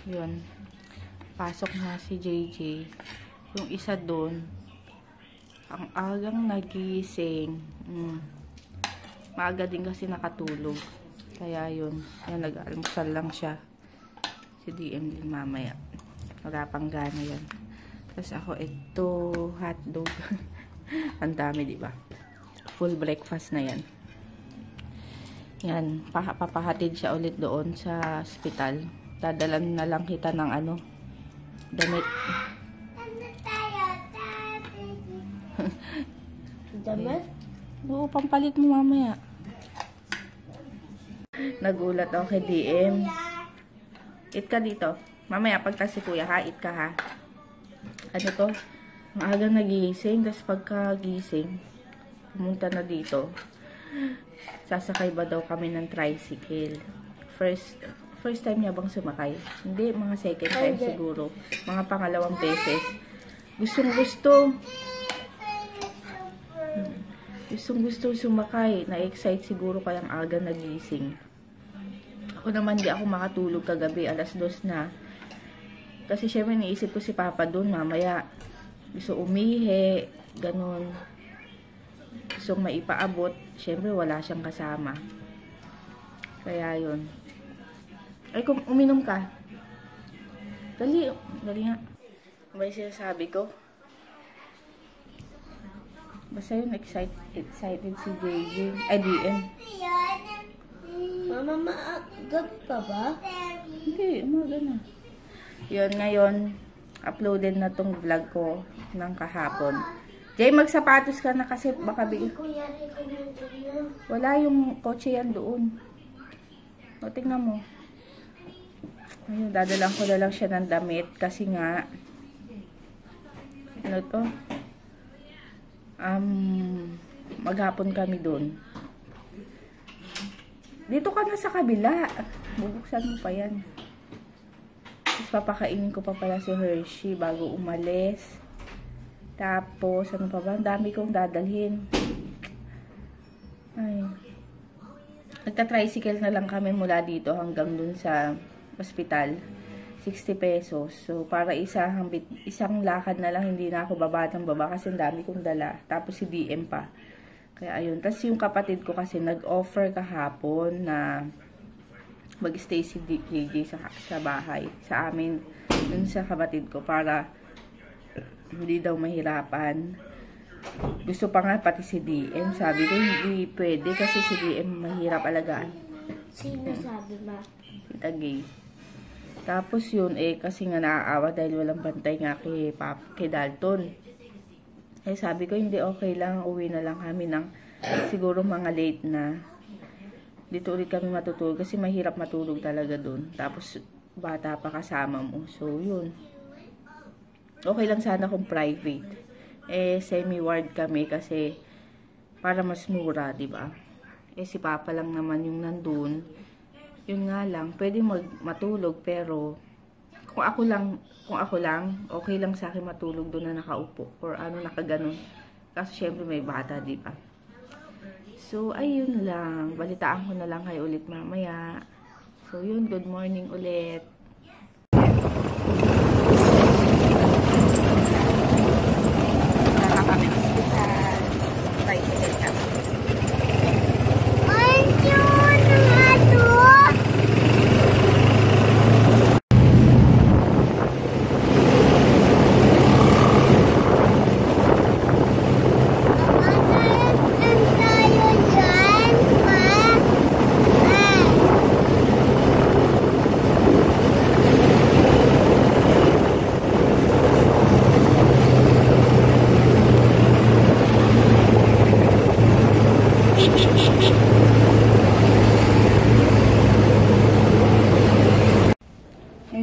Yun. Pasok na si JJ. Yung isa doon, ang agang nagising. Maaga din kasi nakatulog. Kaya yun. Yan, nag-almusal lang siya. Si DM din mamaya. Wala pang gana yan. Tapos ako, ito, hotdog. Ang dami, diba? Full breakfast na yan. Yan, papahatid siya ulit doon sa hospital. Dadalan na lang kita ng ano, damit. Damit? Oo, pampalit mo mamaya. Nagulat ako kay DM. Eat ka dito. Mamaya pagka si kuya ha, eat ka ha. Ano to? Maaga nagising, tapos pagkagising, pumunta na dito. Sasakay ba daw kami ng tricycle? First time niya bang sumakay? Hindi, mga second time siguro. Mga pangalawang beses. Gustong-gusto sumakay. Na-excite siguro kayang aga nagising. Ako naman di ako makatulog kagabi. 2:00 na. Kasi syempre naisip ko si Papa doon mamaya. Gusto umihi. Ganun. Gusto maipaabot. Syempre wala siyang kasama. Kaya yun. Ay, kung uminom ka. Dali nga. May sinasabi ko. Basta yun, excited si JJ. Ay, DM. Mama, gabi pa ba? Hindi, umaga na. Yun, ngayon, uploaded na tong vlog ko ng kahapon. Jay, magsapatos ka na kasi baka bigla. Wala yung kotse yan doon. O, tingnan mo. Ayun, dadalang ko na lang siya ng damit kasi nga ano to? Maghapon kami doon. Dito ka na sa kabila. Bubuksan mo pa yan. Tapos papakainin ko pa pala si Hershey bago umalis. Tapos, ano pa ba? Ang dami kong dadalhin. Ay. Nagta-tricycle na lang kami mula dito hanggang dun sa hospital. 60 pesos. So, para isang lakad na lang, hindi na ako baba kasi ang dami kong dala. Tapos si DM pa. Kaya ayun. Tapos yung kapatid ko kasi nag-offer kahapon na mag-stay si JJ sa bahay. Sa amin, dun sa kapatid ko para hindi daw mahirapan. Gusto pa nga pati si DM. Sabi ko, hindi pwede kasi si DM mahirap alagaan. Sino sabi ba? Si Tagay. Tapos yun, kasi nga naaawa dahil walang bantay nga kay Dalton. Sabi ko, hindi okay lang. Uwi na lang kami ng siguro mga late na. Dito ulit kami matutulog kasi mahirap matulog talaga dun. Tapos, bata pa kasama mo. So, yun. Okay lang sana kung private. Semi-ward kami kasi para mas mura, diba? Si Papa lang naman yung nandun. Yun nga lang, pwede matulog pero kung ako lang, okay lang sa akin matulog doon na nakaupo or nakaganon. Kasi syempre may bata, di ba? So, ayun lang. Balitaan ko na lang kayo ulit mamaya. So, yun, good morning ulit. Nakakami hospital. Tricycle kami.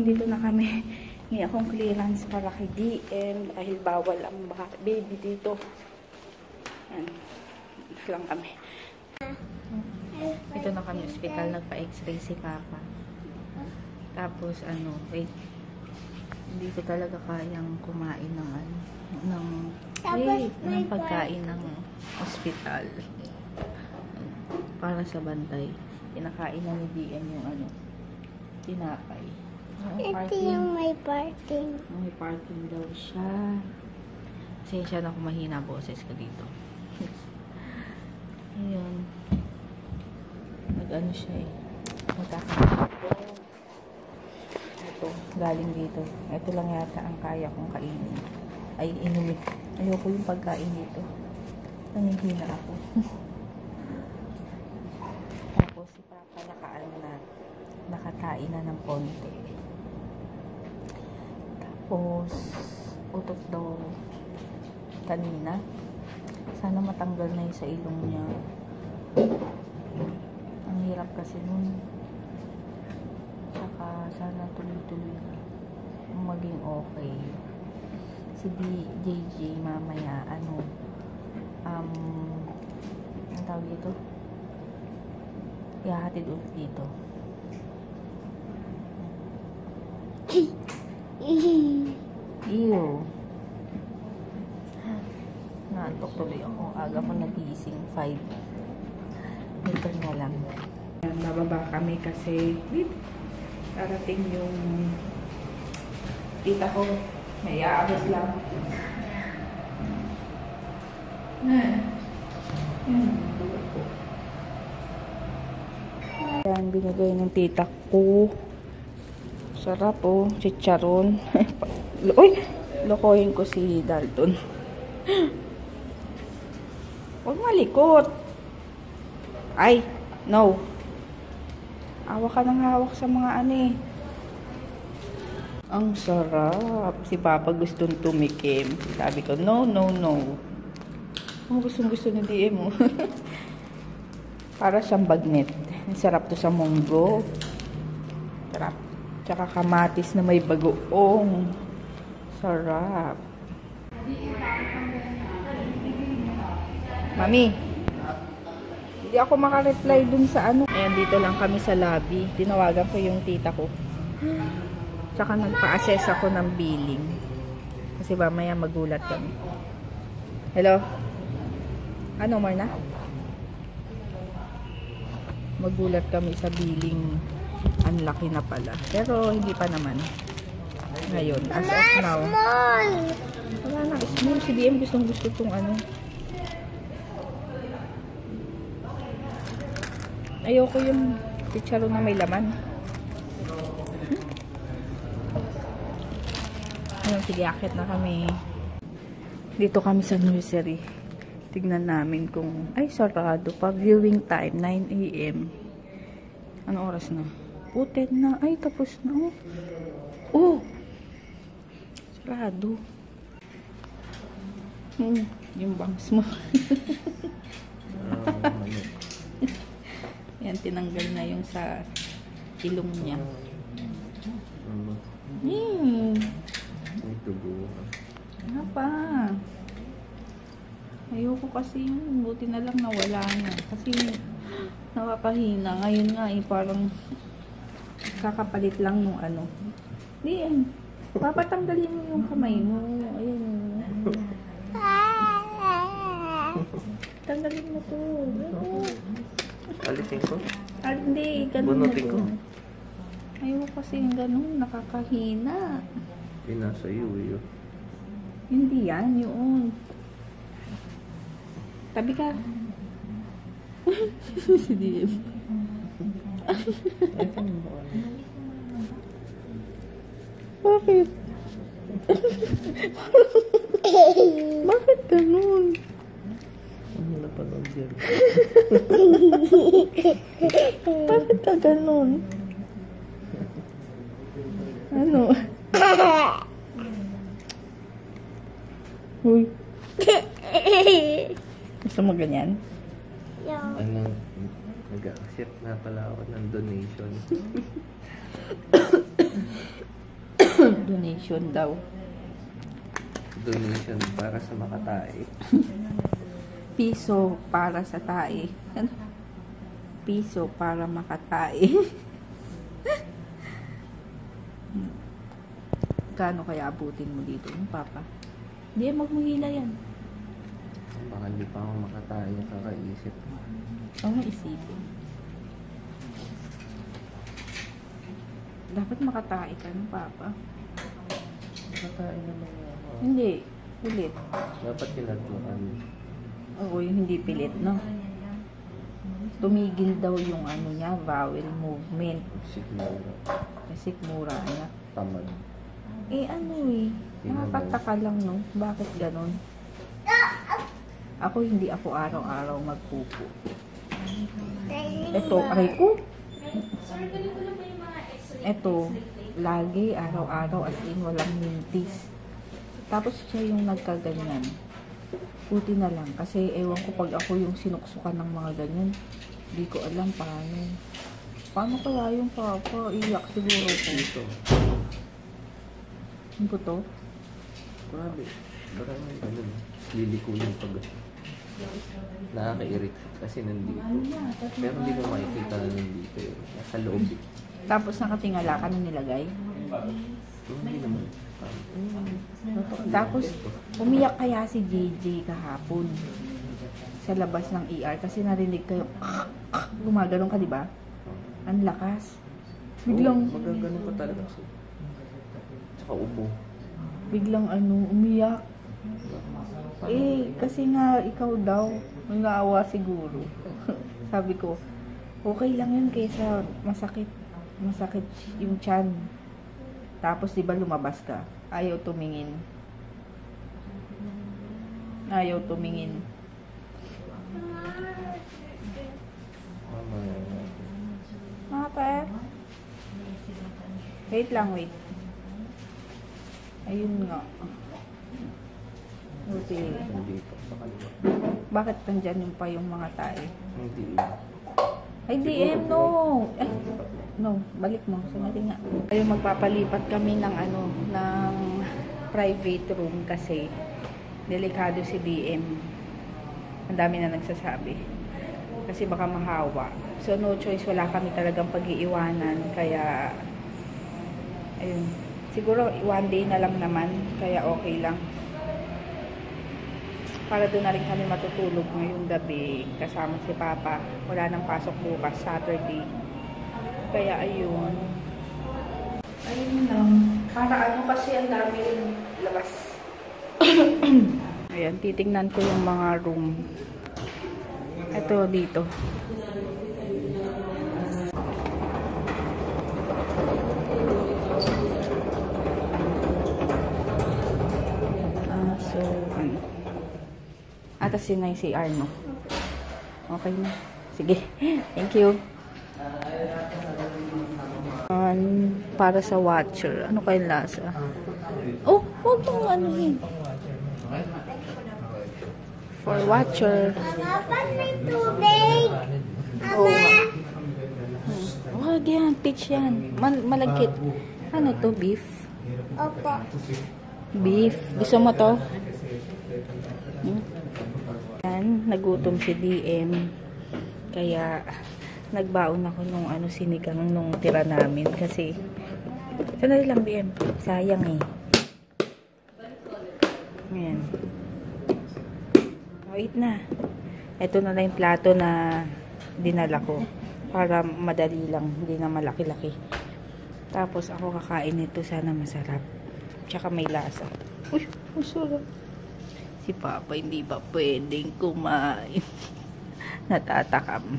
Dito na kami. May akong clearance para kay DM dahil bawal ang baby dito. Yan. Dito lang kami. Ito na kami hospital. Nagpa-x-ray si Papa. Tapos wait. Hindi ko talaga kayang kumain ng pagkain ng hospital. Para sa bantay. Pinakain na ni DM yung tinapay. Ito yung may parking. May parking daw siya. Pasensya na kung mahina boses ko dito. Ayun. Nag-ano siya eh. Magkakaroon. Ito, galing dito. Ito lang yata ang kaya kong kainin. Ay, inumin. Ayoko yung pagkain dito. Nanghihina ako. Tapos si Papa nakaano na. Nakatain na ng konti. Tapos, utot daw kanina. Sana matanggal na yung sa ilong niya. Ang hirap kasi nun. Saka sana tuloy-tuloy na maging okay. Si JJ mamaya ang tawag dito? Ihahatid ulit dito. Ew. Naantok tuloy ako. Aga ko nagising 5. Dito na lang. Nababa kami kasi darating yung tita ko. May aabot lang. Yan, binigay ng tita ko. Sarap oh, chicharon. Uy, lokohin ko si Dalton. Huwag malikot. Ay, no. Hawak ka ng hawak sa mga ano eh. Ang sarap. Si Papa gustong tumikim. Sabi ko, no, no, no. Ang gusto ni DM mo. Para siyang bagnet. Ang sarap to sa munggo. Sarap. Tsaka kamatis na may bagoong. Sarap. Mami, hindi ako makareply dun sa ano. Ayan, dito lang kami sa lobby. Tinawagan ko yung tita ko. Tsaka nagpa-assess ako ng billing. Kasi mamaya magulat kami. Hello? Ano, Marna? Magulat kami sa billing. Ang laki na pala. Pero hindi pa naman. Ngayon, as of now. Wala na. Small. Si DM gusto itong ano. Ayoko yung chicharon na may laman. Ayun, sige, akit na kami. Dito kami sa nursery. Tignan namin kung, ay, sarado pa. Viewing time, 9 AM. Anong oras na? 10 na. Ay, tapos na. Oh! Sarado. Yung bangs mo. Yan, tinanggal na yung sa ilong niya. Ano pa? Ayoko kasi yung buti na lang nawala na. Kasi nakakahina. Ngayon nga parang kakapalit lang nung ano. Di yan. Papatanggalin mo yung kamay mo. Ayun. Tanggalin mo to. Alisin ko? Hindi, ganun bunutin ko. Ayoko kasi yung ganun. Nakakahina. Nasa iyo yun. Hindi yan. Yun. Tabi ka. Si DM. Bakit? Bakit ganun? Ano na panood yan? Bakit ka ganun? Ano? Uy. Gusto mo ganyan? Ano? Nag-accept na pala ako ng donation. Donation daw. Donation para sa makatae. Piso para sa tae. Ano? Piso para makatae. Kano kaya abutin mo dito, Papa? Hindi, magmuhila yan. Baka hindi pa ako makatae kakaisip. Oo, isipin. Dapat makatae ka ng papa. Nakain naman ako. Hindi. Pilit. Dapat kinatuan. Oo, yung hindi pilit, no? Tumigil daw yung ano niya, vowel movement. Sigmura. Sikmura niya. Tamad. Ano nakakataka lang, no? Bakit ganun? Ako, hindi ako araw-araw magpupo. Ito, aray ko. Ito, lagi, araw-araw, as in, walang mintis. Tapos siya yung nagkaganyan. Buti na lang. Kasi ewan ko pag ako yung sinuksukan ng mga ganyan. Hindi ko alam paano. Paano kaya yung papa? Iyak siguro ko. Ito. Ano po to? Grabe. Maraming ganun. Liliko yung pag... Nakaka-irritate kasi nandito. Pero hindi ko makikita na nandito yun. Nasa loob. Tapos nakatingala ka na nilagay. Hindi naman. Tapos umiyak kaya si JJ kahapon sa labas ng ER kasi narinig kayo gumagalong ka, di ba? Ang lakas. Biglang magaganon pa talaga. Tsaka ubo. Biglang umiyak. Kasi nga ikaw daw may naawa siguro. Sabi ko, okay lang yun kaysa masakit yung tiyan. Tapos diba lumabas ka? Ayaw tumingin. Mata. Wait lang, wait. Ayun nga. Buti. Nandito sa kaliwa. Bakit nandyan yung pa yung mga tae? Hindi. Ay, DM, no. No, balik mo. Sandali nga. Ayun, magpapalipat kami ng ng private room kasi delikado si DM. Ang dami na nagsasabi. Kasi baka mahawa. So, no choice. Wala kami talagang pag-iiwanan. Kaya, ayun. Siguro, one day na lang naman. Kaya okay lang. Para doon na rin kami matutulog ngayong gabi kasama si Papa. Wala nang pasok bukas, Saturday. Kaya ayun. Ayun lang. Para kasi ang dami rin labas. Ayan, titingnan ko yung mga room. Ito dito. Atas yun na yung CR, no? Okay na. Sige. Thank you. Para sa watcher. Ano kayong lasa? Oh, huwag mong anuhin. For watcher. Dapat may tubig. Wag yan. Peach yan. Malagkit. Ano to? Beef? Opo. Beef. Gusto mo to? Yan. Nagutom si DM. Kaya nagbaon ako nung sinigang nung tira namin. Kasi sandali lang DM. Sayang eh. Ayan. Wait na. Ito na lang yung plato na dinala ko. Para madali lang. Hindi na malaki-laki. Tapos ako kakain nito. Sana masarap. Tsaka may lasa. Uy, masarap. Si Papa hindi pa pwedeng kumain. Natatakam.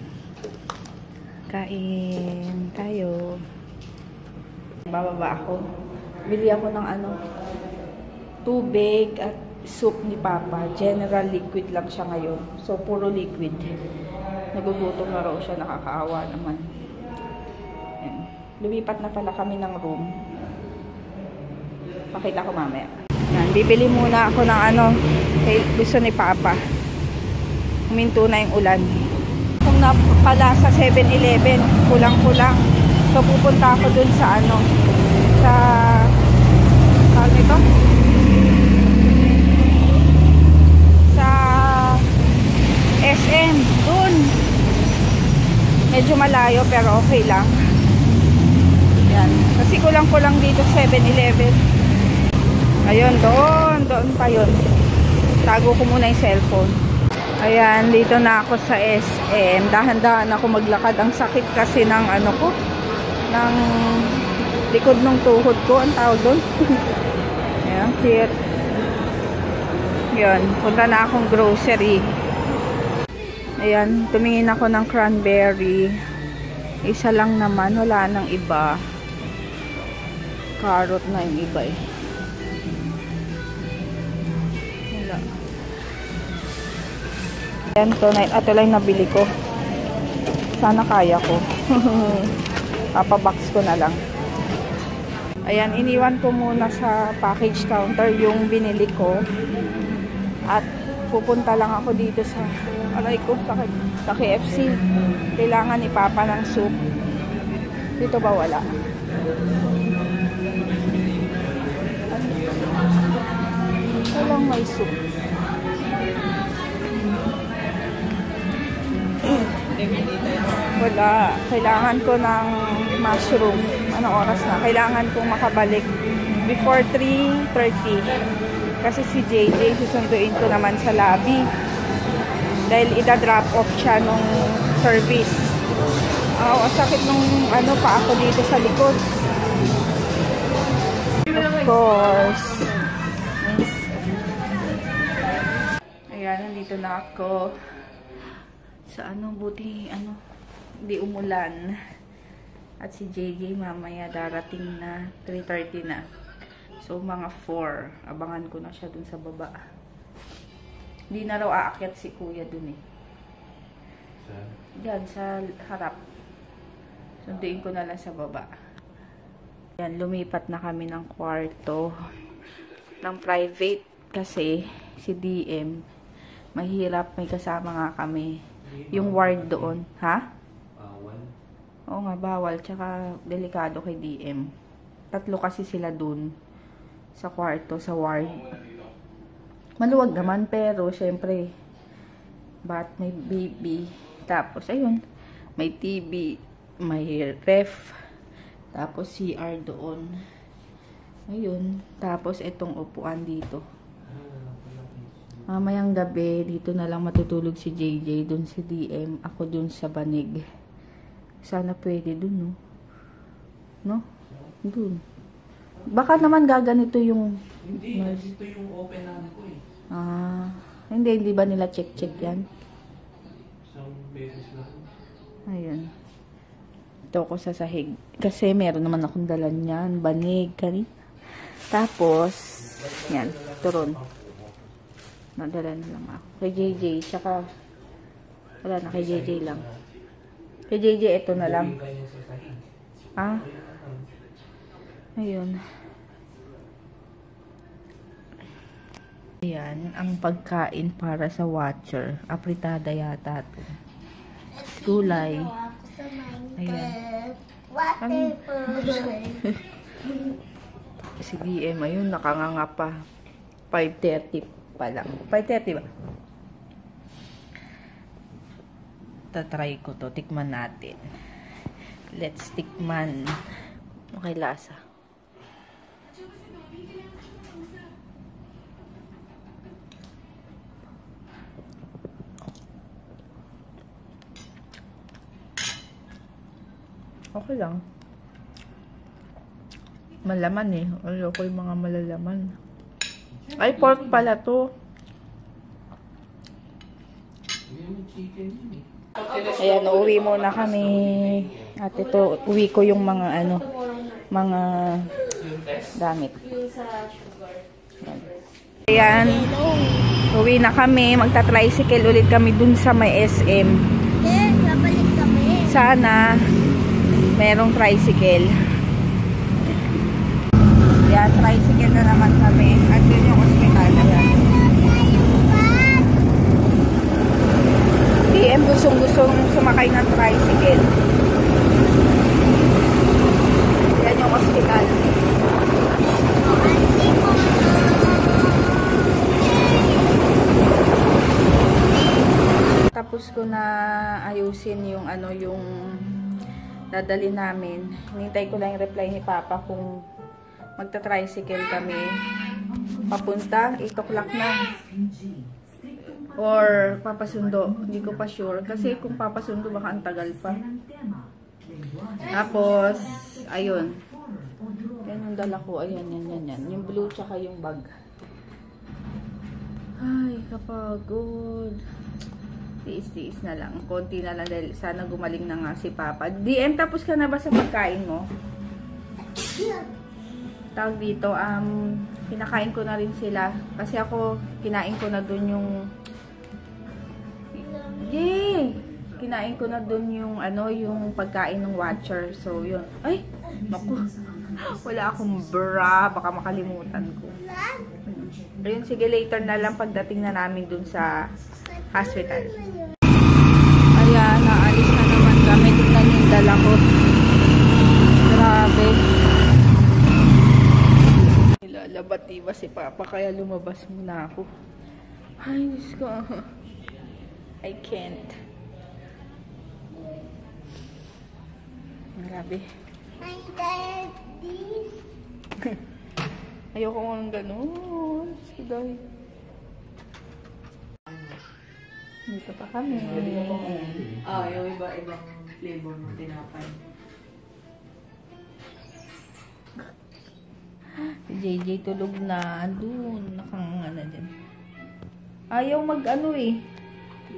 Kain tayo. Bababa ako. Bili ako ng tubig at soup ni Papa. General liquid lang siya ngayon. So, puro liquid. Nagugutom na raw siya. Nakakaawa naman. Ayan. Lumipat na pala kami ng room. Pakita ko mamaya. Yan. Bibili muna ako ng gusto ni Papa. Huminto na yung ulan. Kung napala sa 7-Eleven, kulang-kulang. So, pupunta ako dun sa saan ito? Sa SM. Dun. Medyo malayo, pero okay lang. Yan. Kasi kulang-kulang dito 7-Eleven. Ayun, doon pa yun. Tago ko muna yung cellphone. Ayan, dito na ako sa SM. Dahan-dahan ako maglakad. Ang sakit kasi ng likod ng tuhod ko. Ang tawag doon. Ayan, cute. Yun, punta na akong grocery. Ayan, tumingin ako ng cranberry. Isa lang naman, wala nang iba. Carrot na yung iba eh. Wala. Ayan, ito lang nabili ko. Sana kaya ko. Papabox ko na lang. Ayan, iniwan ko muna sa package counter yung binili ko. At pupunta lang ako dito sa alay ko, sa KFC. Kailangan ni Papa ng soup. Dito ba wala? Walang may soup. Wala. Kailangan ko ng mushroom. Anong oras na? Kailangan kong makabalik before 3:30. Kasi si JJ susunduin ko naman sa lobby. Dahil ida-drop off siya nung service. Ang sakit nung pa ako dito sa likod. Of course. Ayan, nandito na ako. Sa buti, hindi umulan. At si JJ mamaya darating na 3:30 na. So, mga 4. Abangan ko na siya dun sa baba. Hindi na raw aakyat si kuya dun eh. Diyan, sa harap. Sunduin ko na lang sa baba. Yan, lumipat na kami ng kwarto. Ng private. Kasi, si DM, mahirap, may kasama nga kami. Yung ward doon. Ha? Bawal. Oo nga, bawal. Tsaka, delikado kay DM. 3 kasi sila dun. Sa kwarto, sa ward. Maluwag naman, pero syempre, may baby. Tapos, ayun, may TV, may ref, tapos CR doon. Ayun, tapos itong upuan dito. Mamayang gabi, dito na lang matutulog si JJ, dun si DM, ako dun sa banig. Sana pwede dun, no? No? Dun. Baka naman gaganito yung... Hindi, dito yung open na ko eh. Hindi ba nila check yan? Isang beses lang. Ayun. Ito ko sa sahig. Kasi meron naman akong dala niyan. Banig, kanina. Tapos, yan. Turon. Nadala na lang ako. Kay JJ, tsaka, wala na, kay JJ lang. Kay JJ, ito na lang. Ayun. Ayan, ang pagkain para sa watcher. Apritada yata ito. Gulay. Ayan. Si DM, ayun, nakanganga pa. 5:30 pa lang. 5:30 ba? Tatry ko to. Tikman natin. Let's tikman. Okay, lasa. Okay lang. Malaman eh. Ayoko yung mga malalaman. Ay, pork pala to. Ayan, uuwi muna kami. At ito, uwi ko yung mga mga damit. Ayan. Uwi na kami. Magta-tricycle ulit kami dun sa may SM. Babalik kami. Sana merong tricycle. Yan, tricycle na naman kami. At yun yung hospital. DM gustong sumakay ng tricycle. Yan yung hospital. Tapos ko na ayusin yung yung dadali namin. Hinintay ko lang yung reply ni Papa kung magta-tricycle kami papunta, 8 o'clock na. Or papasundo. Hindi ko pa sure. Kasi kung papasundo, baka ang tagal pa. Tapos, ayun. Yan yung dala ko. Ayan, yan. Yung blue tsaka yung bag. Ay, kapagod. Tiis-tiis na lang. Konti na lang dahil sana gumaling na nga si Papa. DM, tapos ka na ba sa pagkain mo? Tawag dito, pinakain ko na rin sila. Kasi ako, kinain ko na dun yung... Yay! Kinain ko na dun yung, yung pagkain ng watcher. So, yun. Ay! Naku! Wala akong bra. Baka makalimutan ko. Ayun, sige, later na lang pagdating na namin dun sa hospital. Ayan, naalis na naman kami. Tignan yung dala ko. Grabe. Nilalabat diba si Papa, kaya lumabas muna ako. Ay, Diyos ko. I can't. Grabe. Ayoko nga ng ganun. Sige. Dito pa kami. Yung iba-ibang flavor ng tinapay. Si JJ tulog na. Doon. Nakangana dyan. Ayaw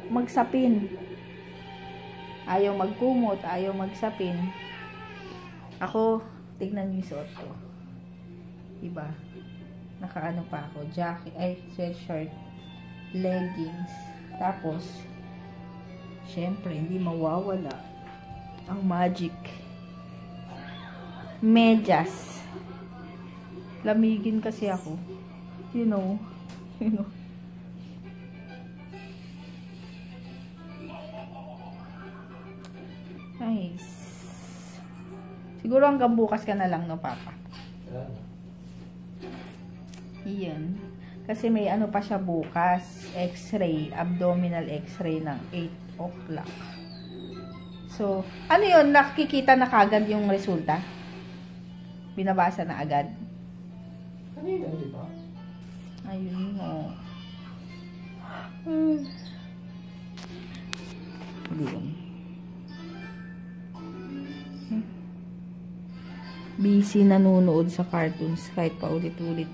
magsapin. Ayaw magkumot. Ayaw magsapin. Ako, tignan yung suot ko. Diba? Nakaano pa ako. Jacket, sweatshirt. Leggings. Tapos, syempre, hindi mawawala ang magic. Medyas. Lamigin kasi ako. You know. Nice. Siguro hanggang bukas ka na lang, no, Papa? Iyan. Kasi may pa siya bukas. X-ray. Abdominal X-ray ng 8 o'clock. So, ano yun? Nakikita na kagad yung resulta? Binabasa na agad? Ano yun, di ba? Ayun mo. Ayun. Busy nanonood sa cartoons kahit paulit-ulit.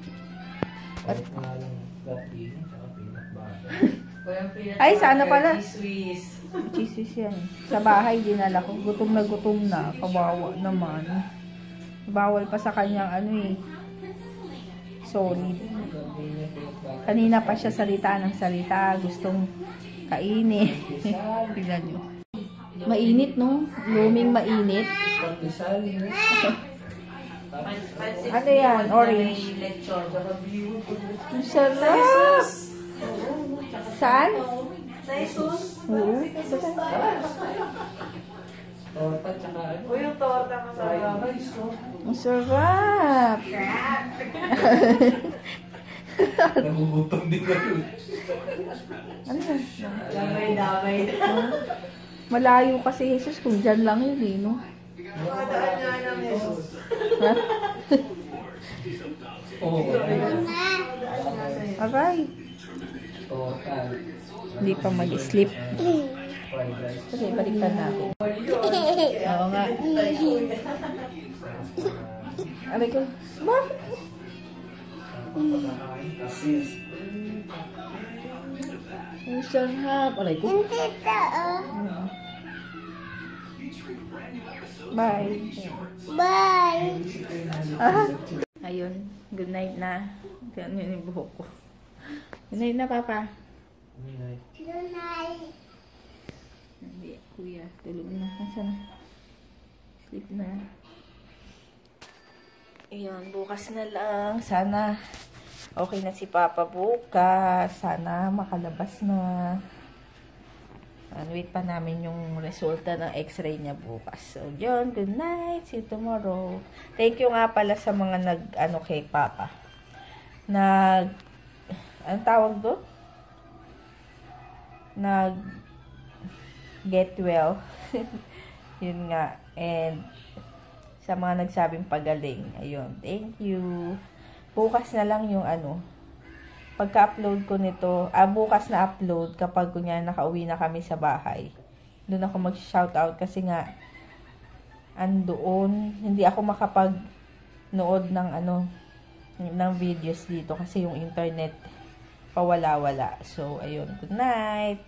Kahit nga lang gabi, tsaka peanut butter. Ay, sana pala. Swiss. Cheese yan. Sa bahay, dinala ko. Gutom na. Kawawa naman. Bawal pa sa kanyang solid. Kanina pa siya salita ng salita. Gustong kainin. Tignan nyo. Mainit, no? Luming mainit. Ano yan? Orange. Ang sarap! Saan? Sa Jesus. Oo. Torta, tsaka O yung torta masarap. Ang sarap! Nagugutom din kayo. Ano yan? Damay. Malayo kasi Jesus kung dyan lang yun, no? Makadaan nga ng Jesus. Ha? Oo. Aray! Torta. Hindi pa mag-sleep. Fried rice. Sige, baliktad natin. Oo nga. Aray ko. Bakit? Ang sarap. Aray ko. Bye. Bye. Ayun. Good night na. Ganun yung buhok ko. Good night na, Papa. Good night. Hindi, kuya. Tulog na. Nasaan na? Sleep na. Ayun, bukas na lang. Sana okay na si Papa bukas. Sana makalabas na. Wait pa namin yung resulta ng x-ray niya bukas. So, yun. Good night. See you tomorrow. Thank you nga pala sa mga kay Papa. Anong tawag doon? Get well. Yun nga. And, sa mga nagsabing pagaling. Ayun. Thank you. Bukas na lang yung pagka-upload ko nito, bukas na upload kapag kunya nakauwi na kami sa bahay. Doon ako mag-shoutout kasi nga andoon, hindi ako nood ng ng videos dito kasi yung internet pawala-wala. So, ayun. Good night!